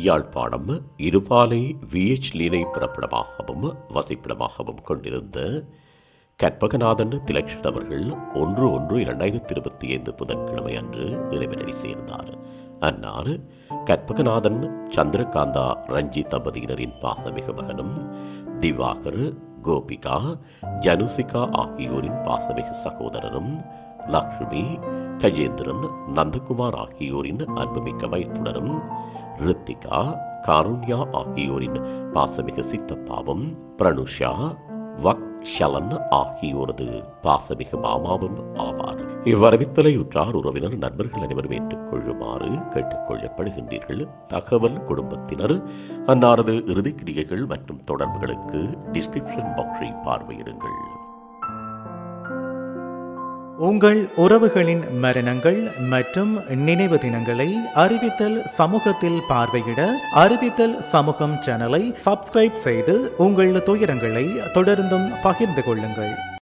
யாழ்ப்பாணம் இருபாலை விஎச் லீனை பிறப்பிடமாகவும் வசிப்பிடமாகவும் கொண்டிருந்த கற்பகநாதன் திலக்ஷன் அவர்கள் 1/1/2025 புதன்கிழமை அன்று இறைவனடி சேர்ந்தார். அன்னார் கற்பகநாதன் சந்திரகாந்தா ரஞ்சி தம்பதியினரின் பாசமிகு மகனும் திவாகர், கோபிகா, ஜனுசிகா ஆகியோரின் பாசமிகு சகோதரரும், லக்ஷ்மி, கஜேந்திரன், நந்தகுமார் ஆகியோரின் அன்புமிக்க மைத்துனரும், ரித்திகா, காருண்யா ஆகியோரின் பாசமிகு சித்தப்பாவும், பிரனுஷா, வக்ஷலன் ஆகியோரது பாசமிகு மாமாவும் ஆவார். இவ்வரவித்தலையுற்றார் உறவினர் நண்பர்கள் அனைவரும் ஏற்றுக்கொள்ளுமாறு கேட்டுக் கொள்ளப்படுகின்றீர்கள். தகவல் குடும்பத்தினர் அன்னாரது இறுதிக்கிரியைகள் மற்றும் தொடர்புகளுக்கு டிஸ்கிரிப்ஷன் பாக்ஸை பார்வையிடுங்கள். உங்கள் உறவுகளின் மரணங்கள் மற்றும் நினைவு தினங்களை அறிவித்தல் சமூகத்தில் பார்வையிட அறிவித்தல் சமூகம் சேனலை சப்ஸ்கிரைப் செய்து உங்கள் துயரங்களை தொடர்ந்தும் பகிர்ந்து கொள்ளுங்கள்.